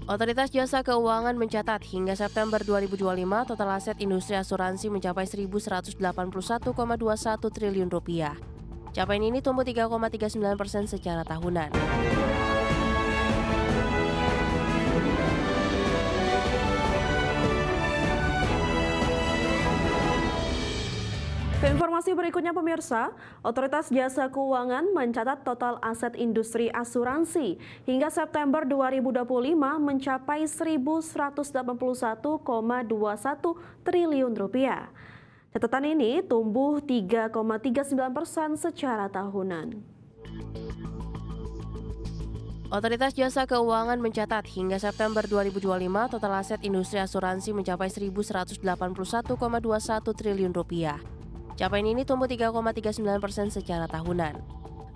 Otoritas Jasa Keuangan mencatat hingga September 2025 total aset industri asuransi mencapai 1.181,21 triliun rupiah. Capaian ini tumbuh 3,39% secara tahunan. Ke informasi berikutnya pemirsa, Otoritas Jasa Keuangan mencatat total aset industri asuransi hingga September 2025 mencapai 1.181,21 triliun rupiah. Catatan ini tumbuh 3,39% secara tahunan. Otoritas Jasa Keuangan mencatat hingga September 2025 total aset industri asuransi mencapai 1.181,21 triliun rupiah. Capaian ini tumbuh 3,39% secara tahunan.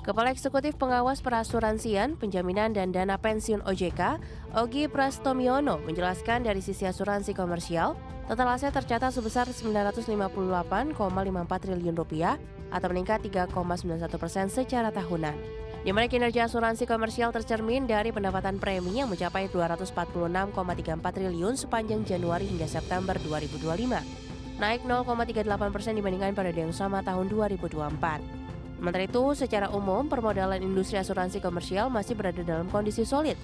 Kepala Eksekutif Pengawas Perasuransian, Penjaminan dan Dana Pensiun OJK, Ogi Prastomiono menjelaskan dari sisi asuransi komersial, total aset tercatat sebesar 958,54 triliun rupiah atau meningkat 3,91% secara tahunan. Di mana kinerja asuransi komersial tercermin dari pendapatan premi yang mencapai 246,34 triliun sepanjang Januari hingga September 2025. Naik 0,38% dibandingkan periode yang sama tahun 2024. Sementara itu, secara umum, permodalan industri asuransi komersial masih berada dalam kondisi solid.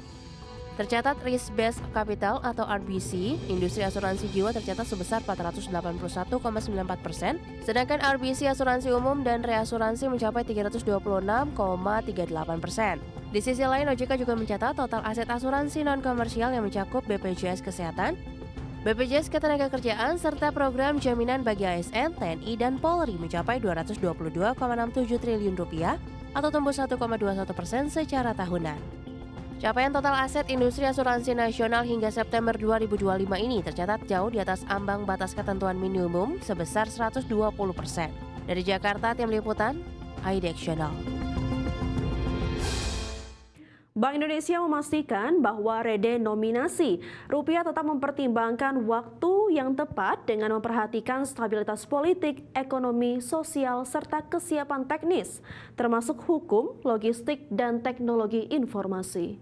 Tercatat risk based capital atau RBC, industri asuransi jiwa tercatat sebesar 481,94%, sedangkan RBC asuransi umum dan reasuransi mencapai 326,38%. Di sisi lain, OJK juga mencatat total aset asuransi non-komersial yang mencakup BPJS Kesehatan, BPJS Ketenagakerjaan, serta program jaminan bagi ASN, TNI, dan Polri mencapai 222,67 triliun rupiah atau tumbuh 1,21% secara tahunan. Capaian total aset industri asuransi nasional hingga September 2025 ini tercatat jauh di atas ambang batas ketentuan minimum sebesar 120%. Dari Jakarta, tim liputan, IDX Channel. Bank Indonesia memastikan bahwa redenominasi rupiah tetap mempertimbangkan waktu yang tepat dengan memperhatikan stabilitas politik, ekonomi, sosial, serta kesiapan teknis, termasuk hukum, logistik, dan teknologi informasi.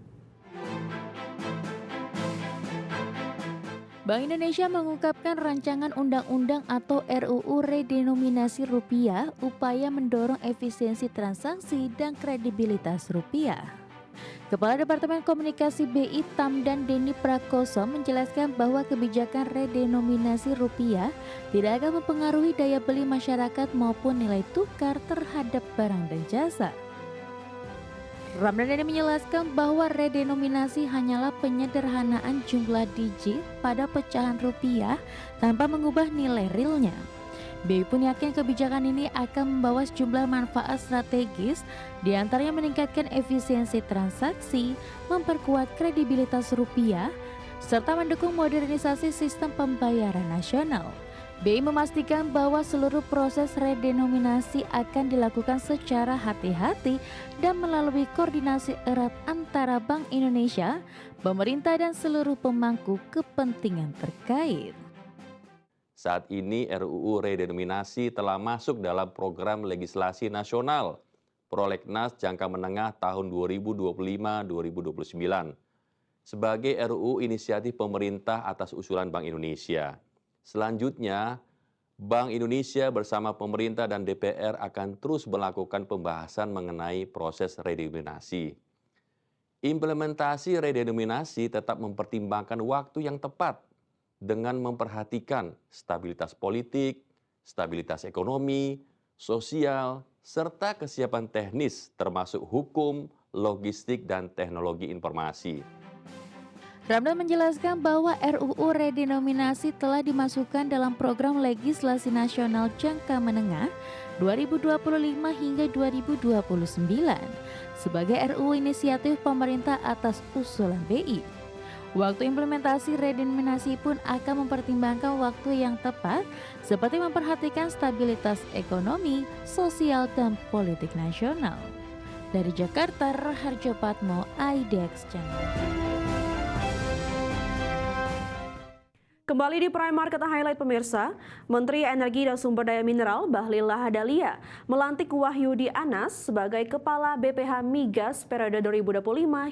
Bank Indonesia mengungkapkan rancangan undang-undang atau RUU redenominasi rupiah upaya mendorong efisiensi transaksi dan kredibilitas rupiah. Kepala Departemen Komunikasi BI Tamdan Denny Prakoso menjelaskan bahwa kebijakan redenominasi rupiah tidak akan mempengaruhi daya beli masyarakat maupun nilai tukar terhadap barang dan jasa. Ramdan Denny menjelaskan bahwa redenominasi hanyalah penyederhanaan jumlah digit pada pecahan rupiah tanpa mengubah nilai realnya. BI pun yakin kebijakan ini akan membawa sejumlah manfaat strategis, diantaranya meningkatkan efisiensi transaksi, memperkuat kredibilitas rupiah, serta mendukung modernisasi sistem pembayaran nasional. BI memastikan bahwa seluruh proses redenominasi akan dilakukan secara hati-hati dan melalui koordinasi erat antara Bank Indonesia, pemerintah, dan seluruh pemangku kepentingan terkait. Saat ini RUU redenominasi telah masuk dalam program legislasi nasional Prolegnas jangka menengah tahun 2025-2029 sebagai RUU inisiatif pemerintah atas usulan Bank Indonesia. Selanjutnya, Bank Indonesia bersama pemerintah dan DPR akan terus melakukan pembahasan mengenai proses redenominasi. Implementasi redenominasi tetap mempertimbangkan waktu yang tepat dengan memperhatikan stabilitas politik, stabilitas ekonomi, sosial, serta kesiapan teknis termasuk hukum, logistik, dan teknologi informasi. Ramdan menjelaskan bahwa RUU redenominasi telah dimasukkan dalam program legislasi nasional jangka menengah 2025 hingga 2029 sebagai RUU inisiatif pemerintah atas usulan BI. Waktu implementasi redenominasi pun akan mempertimbangkan waktu yang tepat seperti memperhatikan stabilitas ekonomi, sosial, dan politik nasional. Dari Jakarta, Raharjo Patmo, IDX Channel. Kembali di Prime Market Highlight pemirsa, Menteri Energi dan Sumber Daya Mineral Bahlil Lahadalia melantik Wahyudi Anas sebagai Kepala BPH Migas periode 2025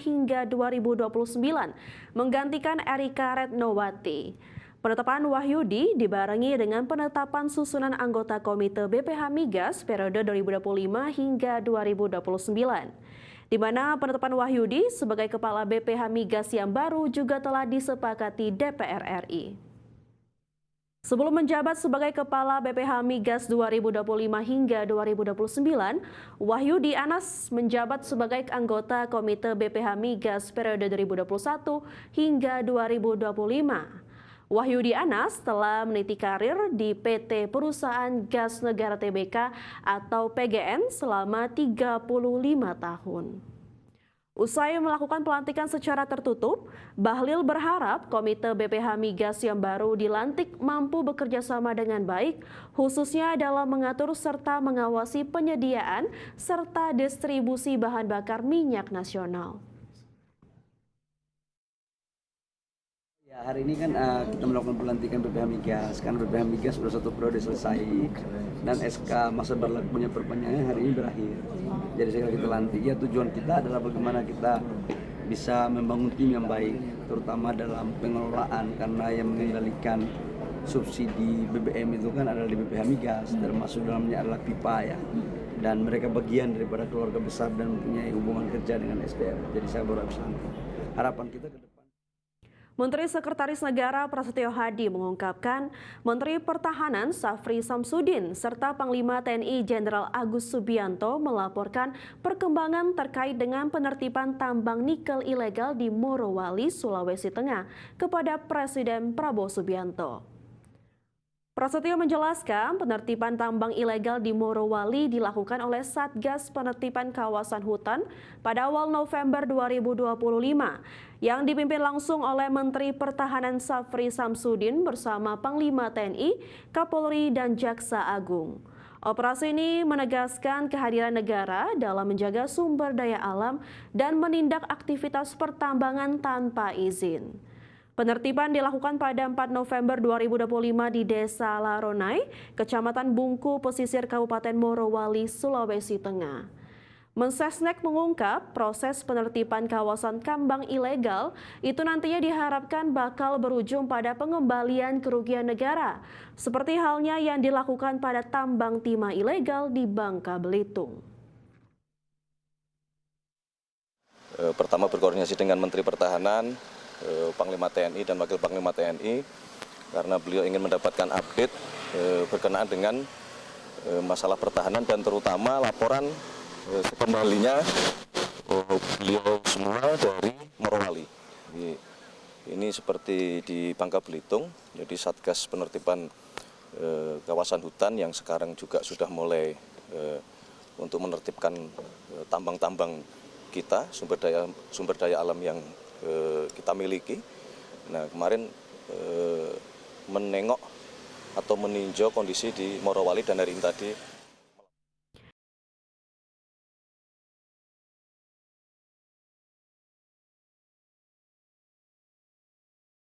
hingga 2029, menggantikan Erika Retnowati. Penetapan Wahyudi dibarengi dengan penetapan susunan anggota Komite BPH Migas periode 2025 hingga 2029. Di mana penetapan Wahyudi sebagai Kepala BPH Migas yang baru juga telah disepakati DPR RI. Sebelum menjabat sebagai Kepala BPH Migas 2025 hingga 2029, Wahyudi Anas menjabat sebagai anggota Komite BPH Migas periode 2021 hingga 2025. Wahyudi Anas telah meniti karir di PT Perusahaan Gas Negara Tbk atau PGN selama 35 tahun. Usai melakukan pelantikan secara tertutup, Bahlil berharap Komite BPH Migas yang baru dilantik mampu bekerja sama dengan baik, khususnya dalam mengatur serta mengawasi penyediaan serta distribusi bahan bakar minyak nasional. Ya, hari ini kan kita melakukan pelantikan BPH Migas, karena BPH Migas sudah satu periode selesai dan SK masa berlakunya perpanjangan hari ini berakhir. Jadi sekarang kita lantik, ya tujuan kita adalah bagaimana kita bisa membangun tim yang baik, terutama dalam pengelolaan, karena yang mengendalikan subsidi BBM itu kan adalah di BPH Migas, termasuk dalamnya adalah pipa ya. Dan mereka bagian daripada keluarga besar dan mempunyai hubungan kerja dengan SDM. Jadi saya berharap harapan kita ke depan. Menteri Sekretaris Negara Prasetyo Hadi mengungkapkan Menteri Pertahanan Safri Samsudin serta Panglima TNI Jenderal Agus Subianto melaporkan perkembangan terkait dengan penertiban tambang nikel ilegal di Morowali, Sulawesi Tengah kepada Presiden Prabowo Subianto. Prasetyo menjelaskan penertiban tambang ilegal di Morowali dilakukan oleh Satgas Penertiban Kawasan Hutan pada awal November 2025 yang dipimpin langsung oleh Menteri Pertahanan Safri Samsudin bersama Panglima TNI, Kapolri, dan Jaksa Agung. Operasi ini menegaskan kehadiran negara dalam menjaga sumber daya alam dan menindak aktivitas pertambangan tanpa izin. Penertiban dilakukan pada 4 November 2025 di Desa Laronai, Kecamatan Bungku, pesisir Kabupaten Morowali, Sulawesi Tengah. Mensesnek mengungkap proses penertiban kawasan tambang ilegal itu nantinya diharapkan bakal berujung pada pengembalian kerugian negara, seperti halnya yang dilakukan pada tambang timah ilegal di Bangka Belitung. Pertama berkoordinasi dengan Menteri Pertahanan, Panglima TNI dan Wakil Panglima TNI karena beliau ingin mendapatkan update berkenaan dengan masalah pertahanan dan terutama laporan kembalinya beliau semua dari Morowali. Ini seperti di Bangka Belitung, jadi Satgas Penertiban Kawasan Hutan yang sekarang juga sudah mulai untuk menertibkan tambang-tambang kita, sumber daya alam yang kita miliki. Nah, kemarin menengok atau meninjau kondisi di Morowali dan hari ini tadi